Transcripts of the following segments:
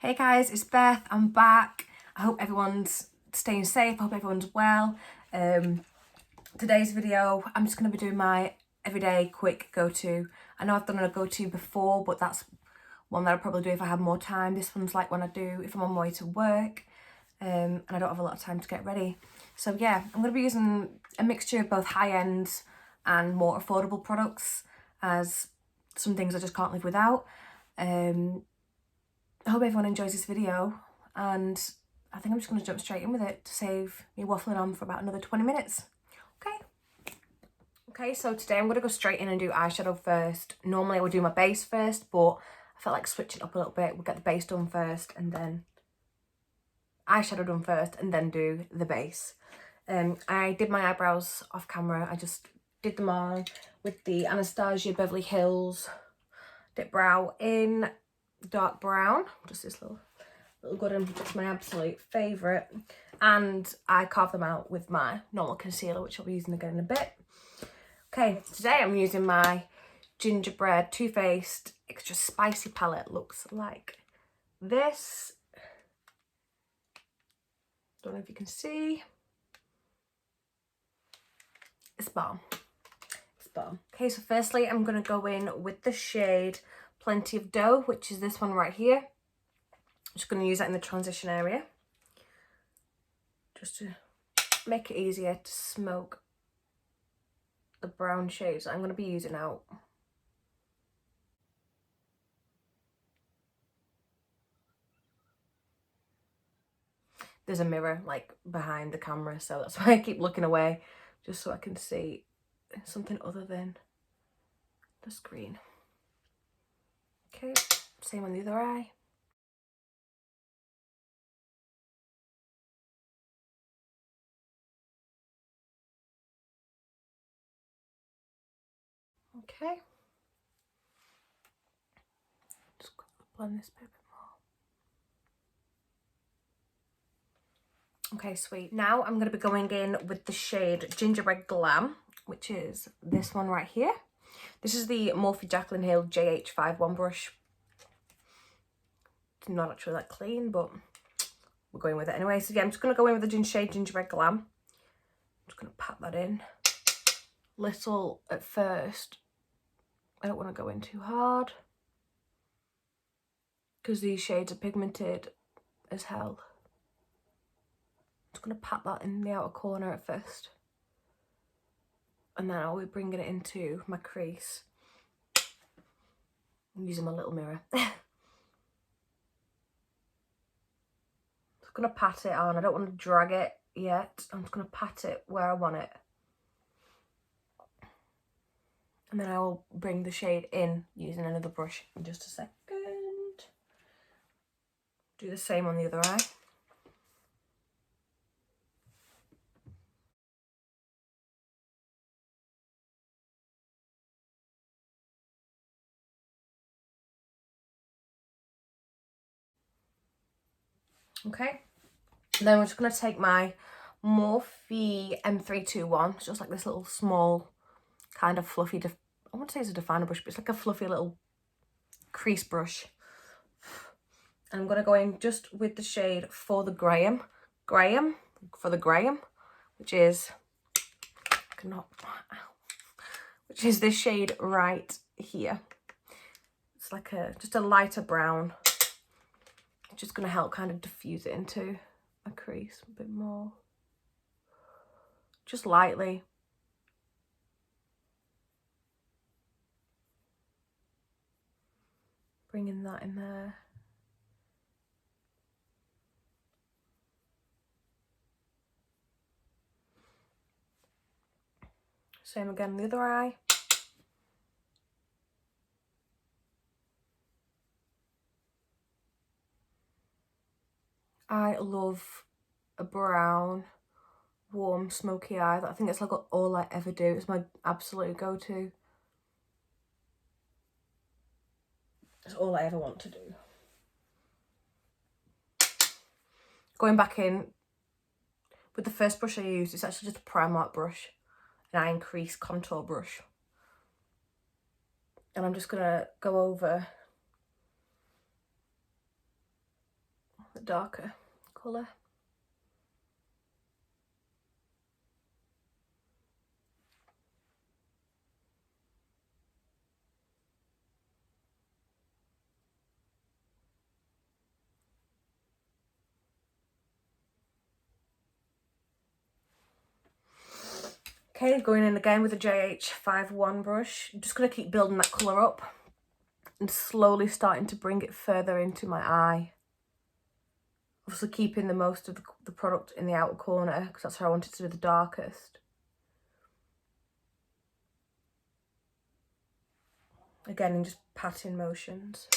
Hey guys, it's Beth. I'm back. I hope everyone's staying safe. I hope everyone's well. Today's video, I'm just going to be doing my everyday quick go-to. I know I've done a go-to before, but that's one that I'll probably do if I have more time. This one's like when I do, if I'm on my way to work and I don't have a lot of time to get ready. So yeah, I'm going to be using a mixture of both high-end and more affordable products, as some things I just can't live without. I hope everyone enjoys this video, and I think I'm just going to jump straight in with it to save me waffling on for about another 20 minutes. Okay, so today I'm going to go straight in and do eyeshadow first. Normally I would do my base first, but I felt like switching up a little bit. We'll get the base done first and then eyeshadow done first and then do the base. I did my eyebrows off camera. I just did them on with the Anastasia Beverley Hills dipbrow in dark brown, just this little good one. It's my absolute favourite, and I carved them out with my normal concealer, which I'll be using again in a bit. Okay, today I'm using my Gingerbread TooFaced extra spicy palette. Looks like this. Don't know if you can see. It's bomb. It's bomb. Okay, so firstly I'm going to go in with the shade Plenty of Dough, which is this one right here. I'm just going to use that in the transition area, just to make it easier to smoke the brown shades I'm going to be using out. There's a mirror like behind the camera, so that's why I keep looking away, just so I can see something other than the screen. Okay, same on the other eye. Okay, just blend this bit more. Okay, sweet. Now I'm going to be going in with the shade Gingerbread Glam, which is this one right here. This is the Morphe Jaclyn Hill JH51 brush. It's not actually that clean, but we're going with it anyway. So yeah, I'm just going to go in with the shade Gingerbread Glam. I'm just going to pat that in. Little at first. I don't want to go in too hard, because these shades are pigmented as hell. I'm just going to pat that in the outer corner at first, and then I'll be bringing it into my crease. I'm using my little mirror. Just going to pat it on. I don't want to drag it yet. I'm just going to pat it where I want it. And then I will bring the shade in using another brush in just a second. Do the same on the other eye. Okay, and then we're just going to take my Morphe M321. It's just like this little small kind of fluffy, I won't say it's a definer brush, but it's like a fluffy little crease brush. And I'm going to go in just with the shade For the Graham, which is, this shade right here. It's like just a lighter brown. It's just going to help kind of diffuse it into a crease a bit more. Just lightly. Bringing that in there. Same again on the other eye. I love a brown, warm, smoky eye. I think it's like all I ever do. It's my absolute go-to. It's all I ever want to do. Going back in with the first brush I used, it's actually just a Primark brush, an eye increase contour brush. And I'm just going to go over darker colour. Okay, going in again with a JH51 brush. I'm just going to keep building that colour up and slowly starting to bring it further into my eye. Obviously keeping the most of the product in the outer corner because that's where I want it to be the darkest. Again, in just patting motions.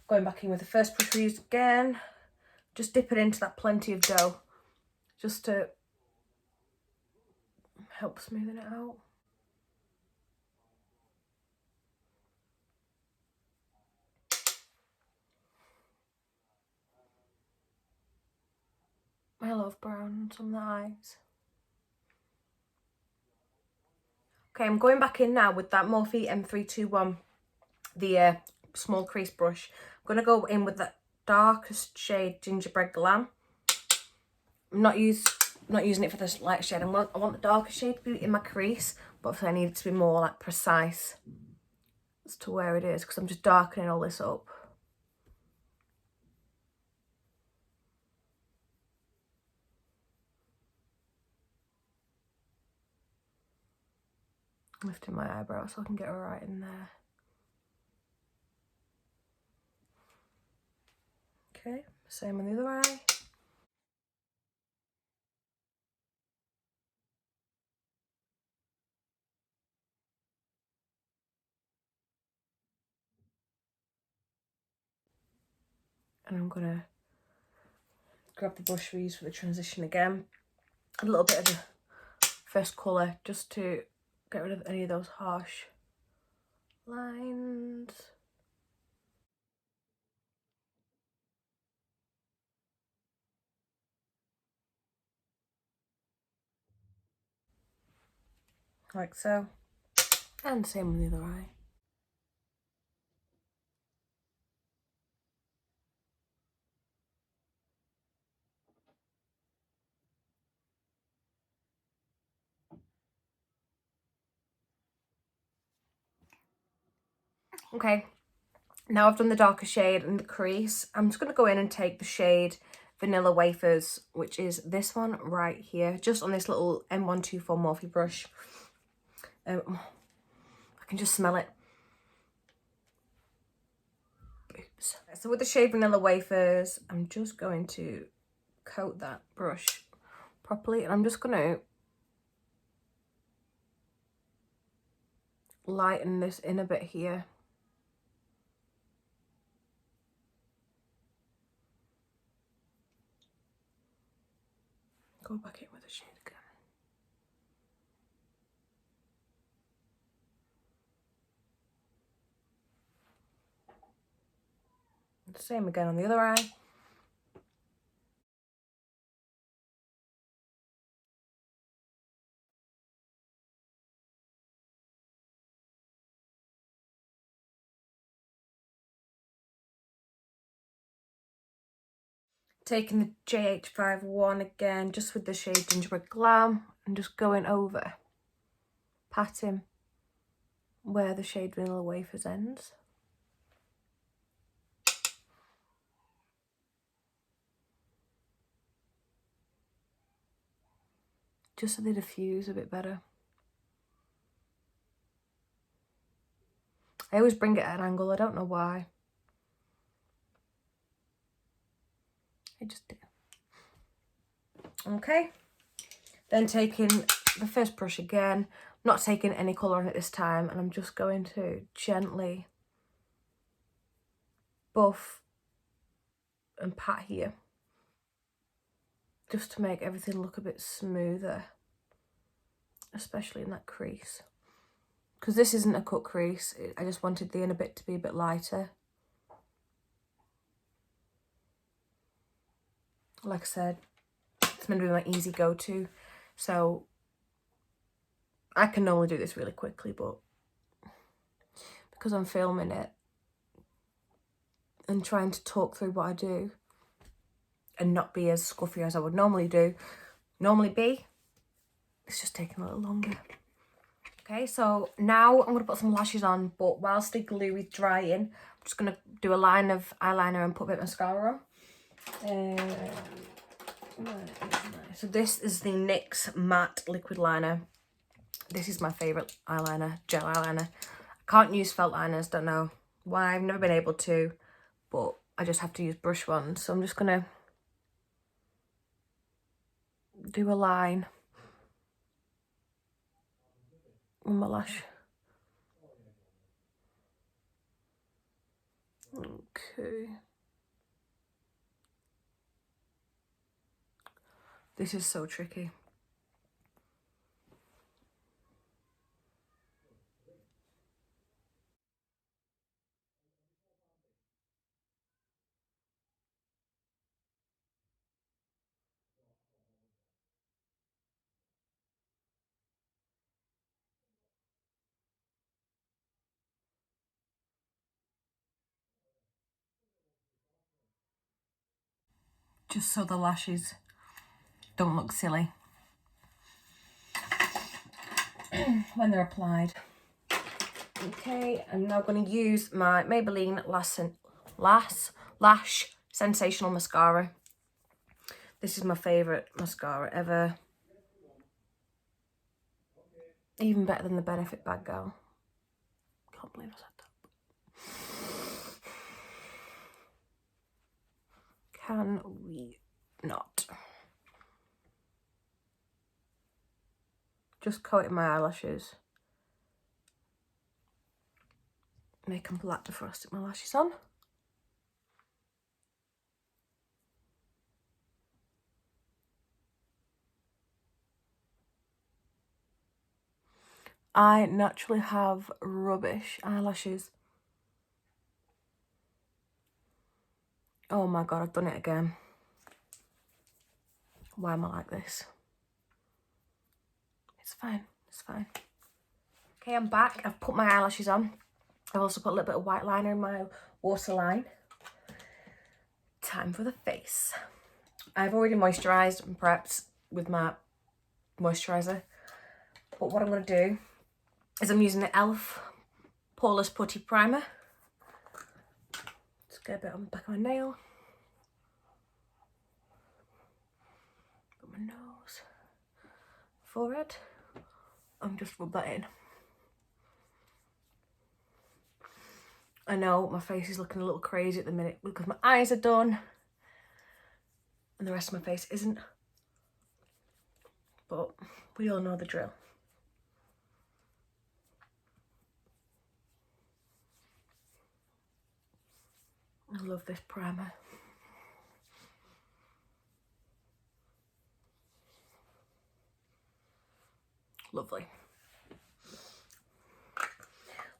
Going back in with the first brush we used again. Just dip it into that plenty of dough. Just to help smoothen it out. I love brown on some of the eyes. Okay, I'm going back in now with that Morphe M321, the small crease brush. I'm going to go in with that darkest shade, Gingerbread Glam. I'm not using it for this light shade. I want the darker shade to be in my crease, but obviously I need it to be more like precise as to where it is because I'm just darkening all this up. Lifting my eyebrow so I can get it right in there. Okay, same on the other eye. And I'm gonna grab the brush we used for the transition again. A little bit of the first colour just to get rid of any of those harsh lines. Like so. And same on the other eye. Okay, now I've done the darker shade and the crease. I'm just going to go in and take the shade Vanilla Wafers, which is this one right here, just on this little M124 Morphe brush. I can just smell it. Oops. So with the shade Vanilla Wafers, I'm just going to coat that brush properly, and I'm just going to lighten this in a bit here. Go back in with the shade again. Same again on the other eye. Taking the JH51 again, just with the shade Gingerbread Glam, and just going over, patting where the shade Vanilla Wafers ends. Just so they diffuse a bit better. I always bring it at an angle, I don't know why. I just do. Okay, then taking the first brush again, not taking any colour on it this time, and I'm just going to gently buff and pat here, just to make everything look a bit smoother, especially in that crease. Because this isn't a cut crease, I just wanted the inner bit to be a bit lighter. Like I said, That's meant to be my easy go-to. So I can normally do this really quickly, but because I'm filming it and trying to talk through what I do and not be as scruffy as I would normally be, it's just taking a little longer. Okay, so now I'm going to put some lashes on, but whilst the glue is drying, I'm just going to do a line of eyeliner and put a bit of mascara on. So this is the NYX Matte Liquid Liner. This is my favourite eyeliner, gel eyeliner. I can't use felt liners, don't know why, I've never been able to, but I just have to use brush ones. So I'm just going to do a line on my lash. Okay. This is so tricky. Just so the lashes don't look silly when they're applied. Okay, I'm now going to use my Maybelline Lash Sensational Mascara. This is my favourite mascara ever. Even better than the Benefit Bag Girl. Can't believe I said that. Can we not? Just coating my eyelashes. Make them black before I stick my lashes on. I naturally have rubbish eyelashes. Oh my god, I've done it again. Why am I like this? It's fine, it's fine. Okay, I'm back. I've put my eyelashes on. I've also put a little bit of white liner in my waterline. Time for the face. I've already moisturised and prepped with my moisturiser. But what I'm going to do is I'm using the e.l.f. Poreless Putty Primer. Just get a bit on the back of my nail. Put my nose. Forehead. And just rub that in. I know my face is looking a little crazy at the minute because my eyes are done and the rest of my face isn't. But we all know the drill. I love this primer. Lovely.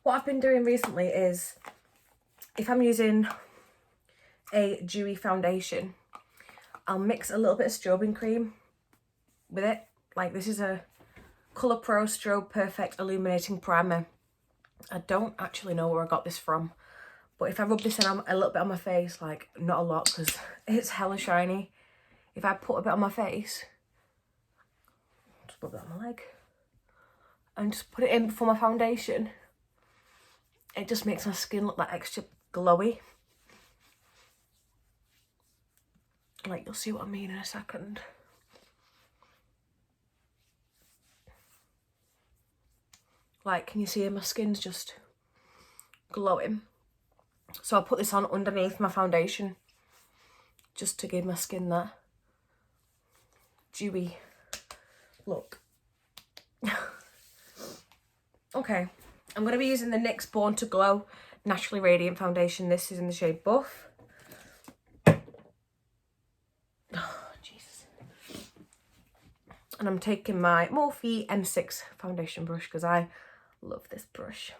What I've been doing recently is, if I'm using a dewy foundation, I'll mix a little bit of strobing cream with it. Like, this is a ColourPro Strobe Perfect Illuminating Primer. I don't actually know where I got this from, but if I rub this in a little bit on my face, like not a lot because it's hella shiny, if I put a bit on my face, just rub that on my leg and just put it in before my foundation, it just makes my skin look like extra glowy. Like, you'll see what I mean in a second. Like, can you see my skin's just glowing? So I'll put this on underneath my foundation just to give my skin that dewy look. Okay, I'm going to be using the NYX Born to Glow Naturally Radiant Foundation. This is in the shade Buff. Oh, Jesus. And I'm taking my Morphe M6 foundation brush because I love this brush.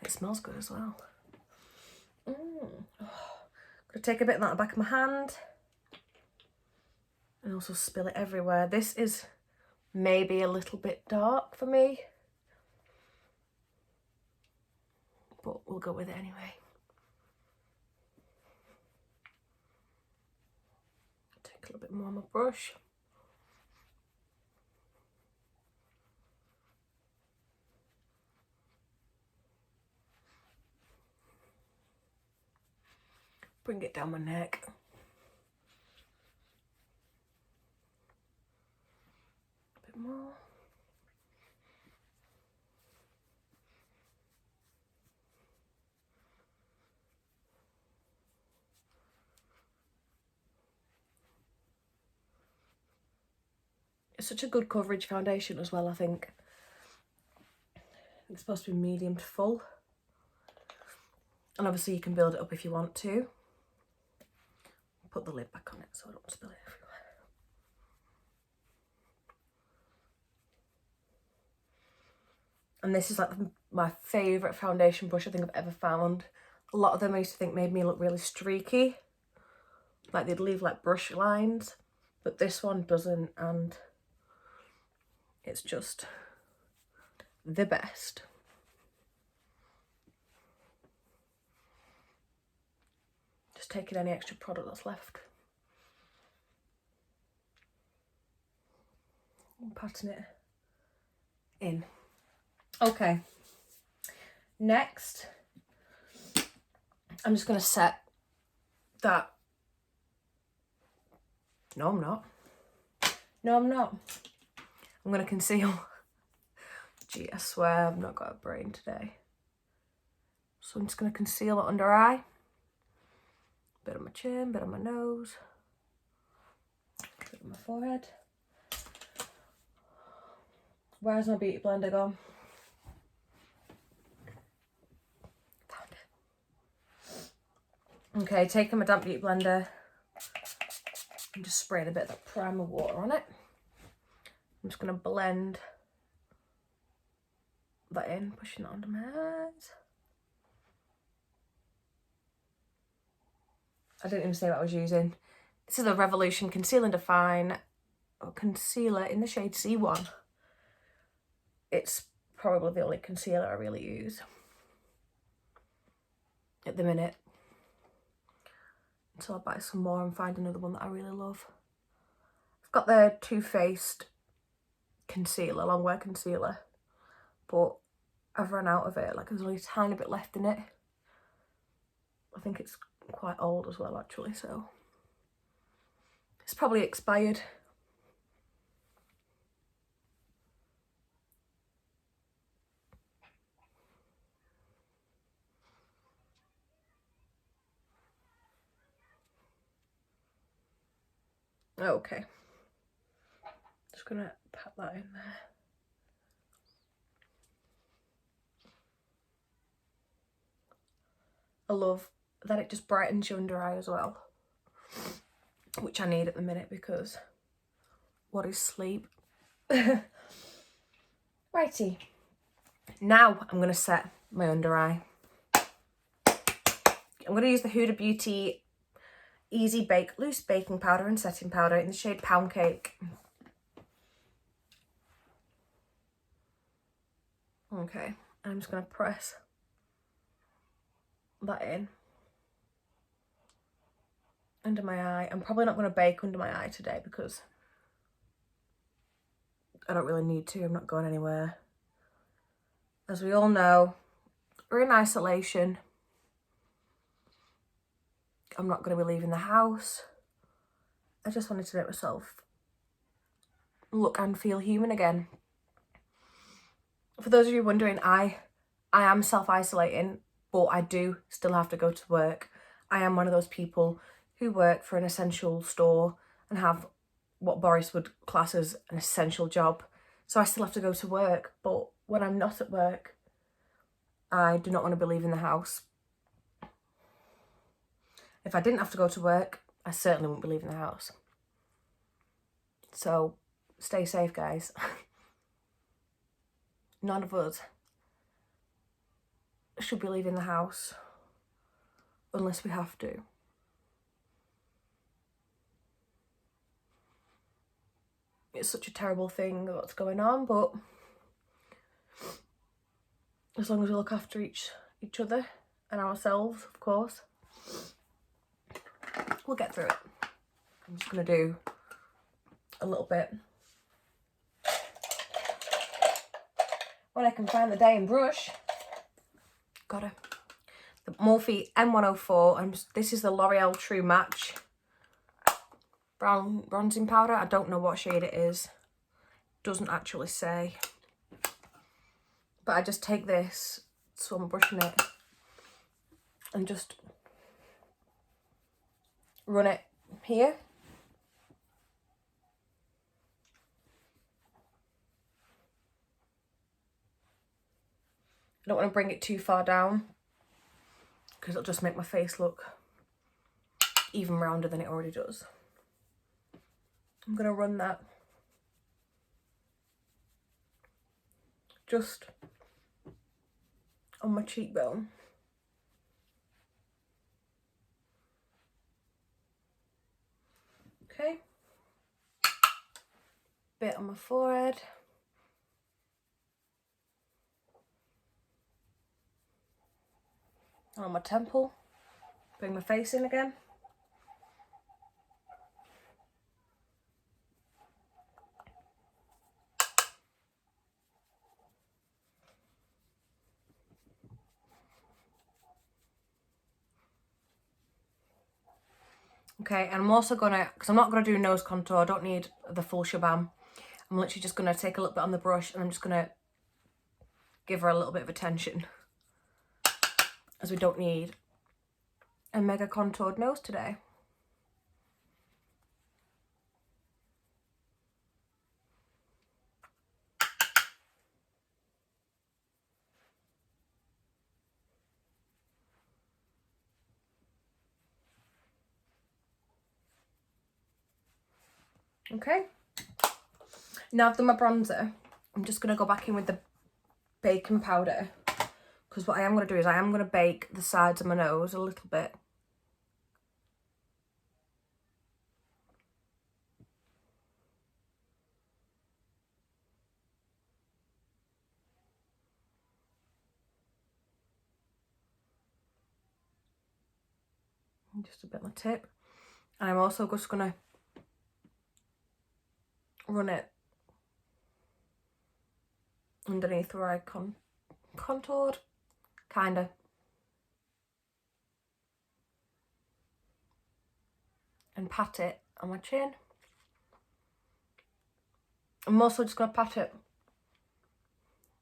It smells good as well. Oh. Gonna take a bit of that on the back of my hand. and also spill it everywhere. This is maybe a little bit dark for me, but we'll go with it anyway. Take a little bit more on my brush. Bring it down my neck. A bit more. It's such a good coverage foundation as well, I think. It's supposed to be medium to full. And obviously you can build it up if you want to. Put the lid back on it so I don't spill it everywhere. And this is like my favourite foundation brush I think I've ever found. A lot of them I used to think made me look really streaky. Like they'd leave like brush lines. But this one doesn't, and it's just the best. Just taking any extra product that's left. And patting it in. Okay. Next, I'm just going to set that. No, I'm not. No, I'm not. I'm going to conceal. Gee, I swear I've not got a brain today. So I'm just going to conceal it under eye. Bit on my chin, bit on my nose. Bit on my forehead. Where's my beauty blender gone? Found it. Okay, taking my damp beauty blender and just spraying a bit of that primer water on it. I'm just going to blend that in, pushing that under my eyes. I didn't even say what I was using. This is the Revolution Conceal and Define concealer in the shade C1. It's probably the only concealer I really use at the minute, until I buy some more and find another one that I really love. I've got the TooFaced concealer, longwear concealer, but I've run out of it. Like there's only a tiny bit left in it. I think it's quite old as well actually, so it's probably expired. Okay, just gonna pat that in there. I love that it just brightens your under eye as well, which I need at the minute because what is sleep? Righty, now I'm going to set my under eye. I'm going to use the Huda Beauty Easy Bake Loose Baking Powder and Setting Powder in the shade Poundcake. Okay, I'm just going to press that in under my eye. I'm probably not going to bake under my eye today because I don't really need to. I'm not going anywhere. As we all know, we're in isolation. I'm not going to be leaving the house. I just wanted to make myself look and feel human again. For those of you wondering, I am self-isolating, but I do still have to go to work. I am one of those people who work for an essential store and have what Boris would class as an essential job. So I still have to go to work, but when I'm not at work, I do not want to be leaving the house. If I didn't have to go to work, I certainly wouldn't be leaving the house. So stay safe, guys. None of us should be leaving the house unless we have to. it's such a terrible thing what's going on, but as long as we look after each other and ourselves, of course, we'll get through it. I'm just going to do a little bit when I can find the dang brush. Got it. The Morphe M104, and this is the L'Oreal True Match brown bronzing powder. I don't know what shade it is. Doesn't actually say. But I just take this, so I'm brushing it, and just run it here. I don't want to bring it too far down because it'll just make my face look even rounder than it already does. I'm going to run that just on my cheekbone. Okay. Bit on my forehead. On my temple. Bring my face in again. Okay, and I'm also gonna, because I'm not gonna do nose contour, I don't need the full shabam. I'm literally just gonna take a little bit on the brush and I'm just gonna give her a little bit of attention, as we don't need a mega contoured nose today. Okay, now I've done my bronzer. I'm just going to go back in with the baking powder, because what I am going to do is I am going to bake the sides of my nose a little bit. And just a bit on the tip. And I'm also just going to run it underneath where I contoured, kinda. And pat it on my chin. I'm also just going to pat it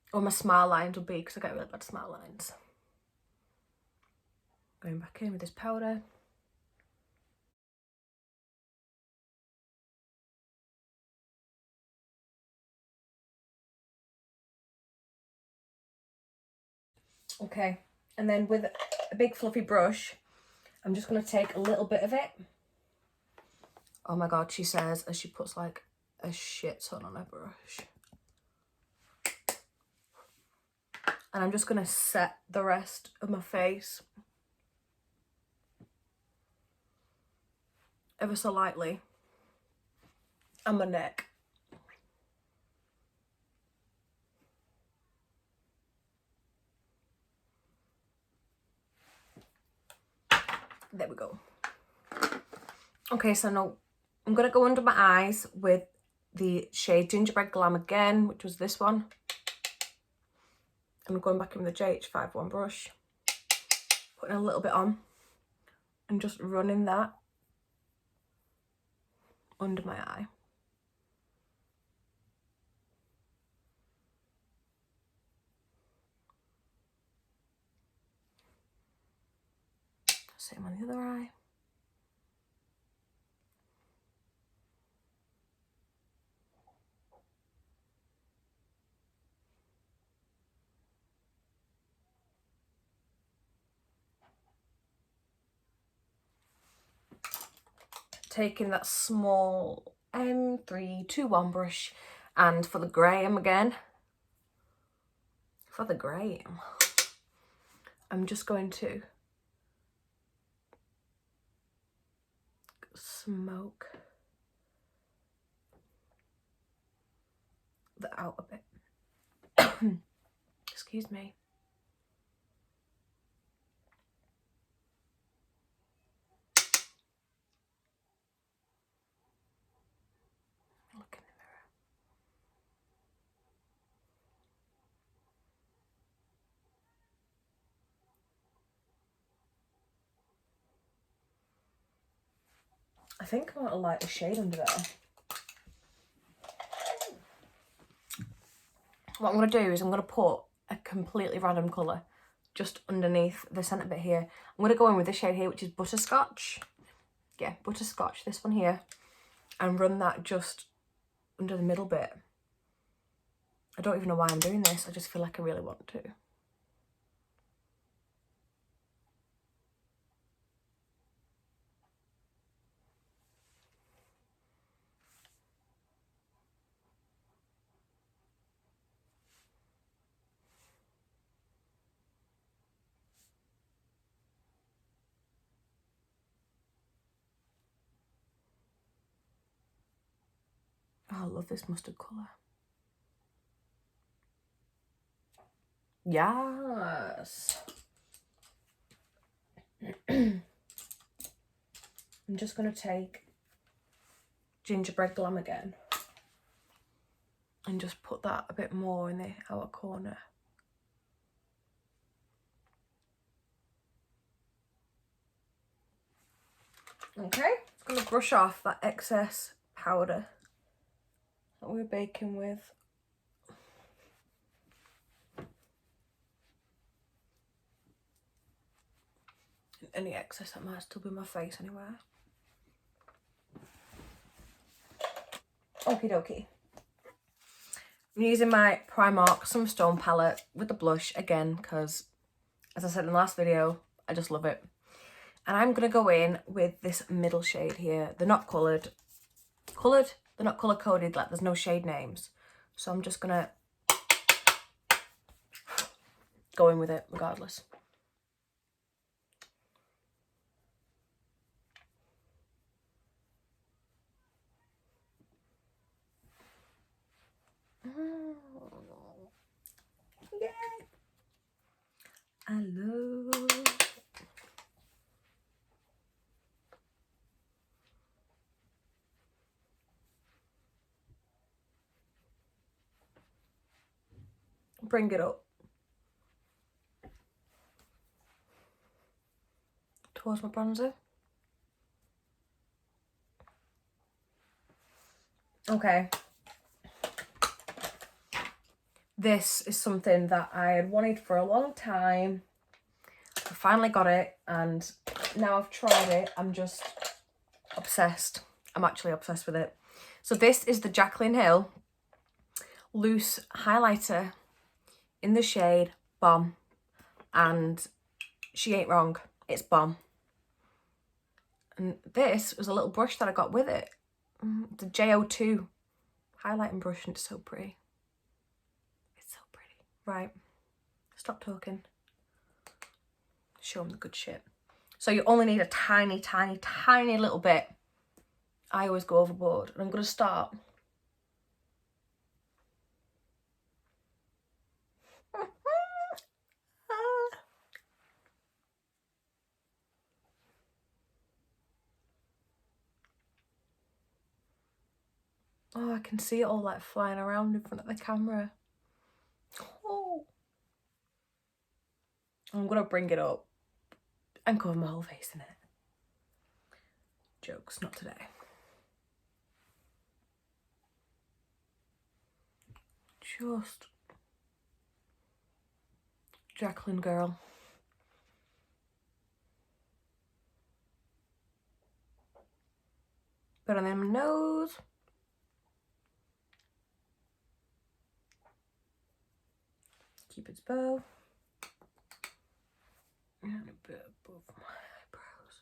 where my smile lines will be, because I get really bad smile lines. Going back in with this powder. Okay, and then with a big fluffy brush, I'm just going to take a little bit of it. Oh my god, she says, as she puts like a shit ton on her brush. And I'm just going to set the rest of my face ever so lightly and my neck. There we go. Okay, so now I'm going to go under my eyes with the shade Gingerbread Glam again, which was this one. I'm going back in with the JH51 brush, putting a little bit on and just running that under my eye. Same on the other eye. Taking that small M321 brush, and for the graham again, I'm just going to smoke out a bit. Excuse me. Look in the mirror. I think I want to light the shade under there. What I'm going to do is I'm going to put a completely random colour just underneath the centre bit here. I'm going to go in with this shade here, which is Butterscotch. Yeah, Butterscotch, this one here. And run that just under the middle bit. I don't even know why I'm doing this. I just feel like I really want to. Oh, I love this mustard colour. Yes. I'm just going to take Gingerbread Glam again and just put that a bit more in the outer corner. Okay, I'm going to brush off that excess powder that we were baking with. Any excess that might still be in my face anywhere. Okie dokie. I'm using my Primark Summer Stone palette with the blush again because, as I said in the last video, I just love it. And I'm going to go in with this middle shade here. They're not coloured. They're not colour coded, like there's no shade names. So I'm just going to go in with it regardless. Yeah. I love. Bring it up towards my bronzer. Okay. This is something that I had wanted for a long time. I finally got it, and now I've tried it. I'm just obsessed. I'm actually obsessed with it. So this is the Jaclyn Hill loose highlighter in the shade Bomb, and she ain't wrong, it's bomb. And this was a little brush that I got with it. The JO2 highlighting brush, and it's so pretty. It's so pretty. Right, stop talking. Show them the good shit. So you only need a tiny, tiny, tiny little bit. I always go overboard, and I'm going to start. Oh, I can see it all like flying around in front of the camera. Oh. I'm going to bring it up and cover my whole face in it. Jokes, not today. Just Jaclyn girl. Put on them nose. Cupid's bow. And a bit above my eyebrows.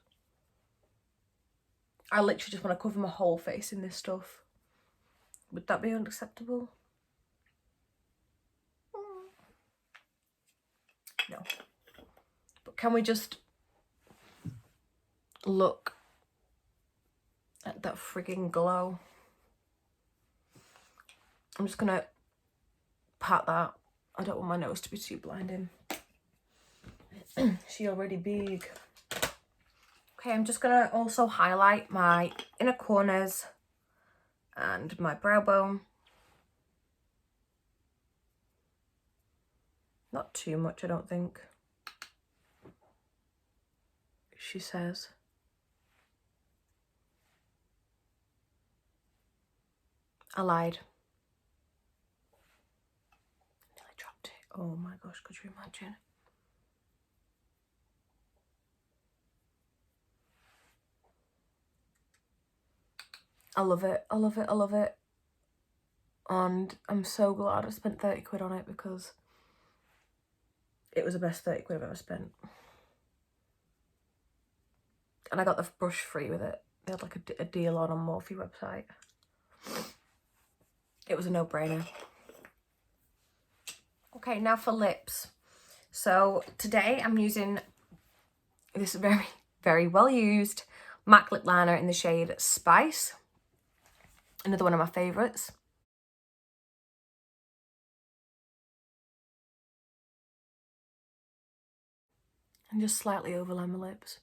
I literally just want to cover my whole face in this stuff. Would that be unacceptable? No. But can we just look at that frigging glow? I'm just gonna pat that. I don't want my nose to be too blinding. She already big. Okay, I'm just gonna also highlight my inner corners and my brow bone. Not too much, I don't think. She says. I lied. I dropped it. Oh my gosh, could you imagine? I love it. I love it. I love it. And I'm so glad I spent 30 quid on it because it was the best 30 quid I've ever spent. And I got the brush free with it. They had like a deal on Morphe website. It was a no-brainer. Okay, now for lips. So today I'm using this very, very well used MAC lip liner in the shade Spice. Another one of my favourites. And just slightly overlay my lips.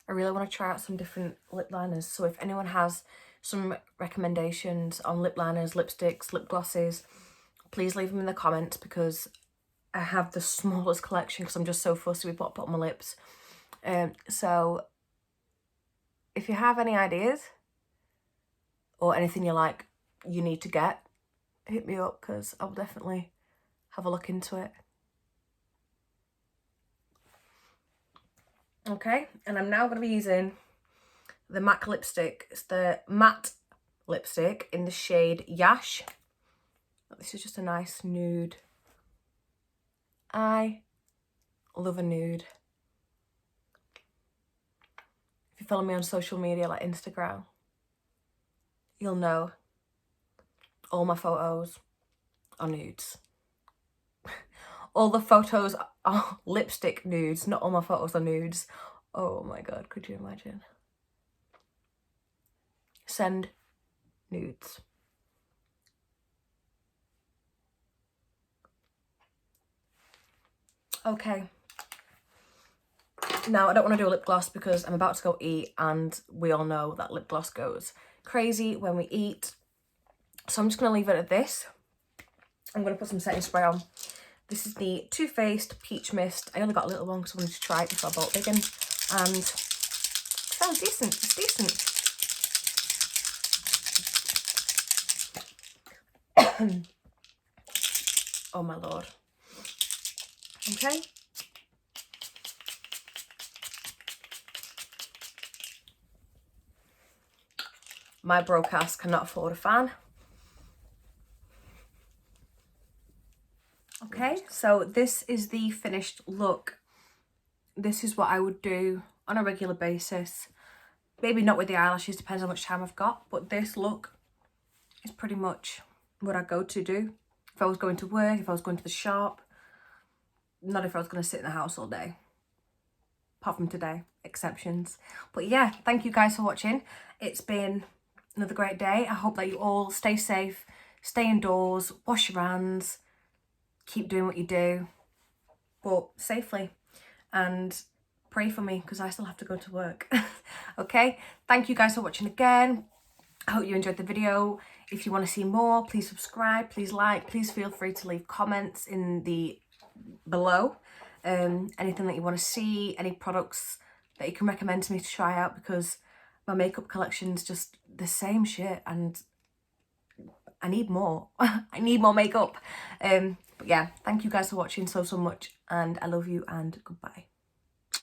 I really want to try out some different lip liners. So if anyone has some recommendations on lip liners, lipsticks, lip glosses, please leave them in the comments because I have the smallest collection because I'm just so fussy with what I put on my lips. So if you have any ideas or anything you like, you need to get, hit me up because I'll definitely have a look into it. Okay, and I'm now going to be using the MAC lipstick. It's the matte lipstick in the shade Yash. This is just a nice nude. I love a nude. If you follow me on social media like Instagram, you'll know all my photos are nudes. All the photos are lipstick nudes, not all my photos are nudes. Oh my god, could you imagine? Send nudes. Okay. Now, I don't want to do a lip gloss because I'm about to go eat and we all know that lip gloss goes crazy when we eat. So I'm just going to leave it at this. I'm going to put some setting spray on. This is the TooFaced Peach Mist. I only got a little one because I wanted to try it before I bought big one. And it sounds decent. It's decent. Oh my lord. Okay. My broadcast cannot afford a fan. Okay, so this is the finished look. This is what I would do on a regular basis. Maybe not with the eyelashes, depends how much time I've got, but this look is pretty much what I go to do. If I was going to work, if I was going to the shop, not if I was going to sit in the house all day. Apart from today, exceptions. But yeah, thank you guys for watching. It's been another great day. I hope that you all stay safe, stay indoors, wash your hands, keep doing what you do, but safely, and pray for me because I still have to go to work. Okay, thank you guys for watching again. I hope you enjoyed the video. If you want to see more, please subscribe, please like, please feel free to leave comments in the below. Anything that you want to see, any products that you can recommend to me to try out, because my makeup collection's just the same shit and I need more. I need more makeup. But yeah, thank you guys for watching so much, and I love you and goodbye.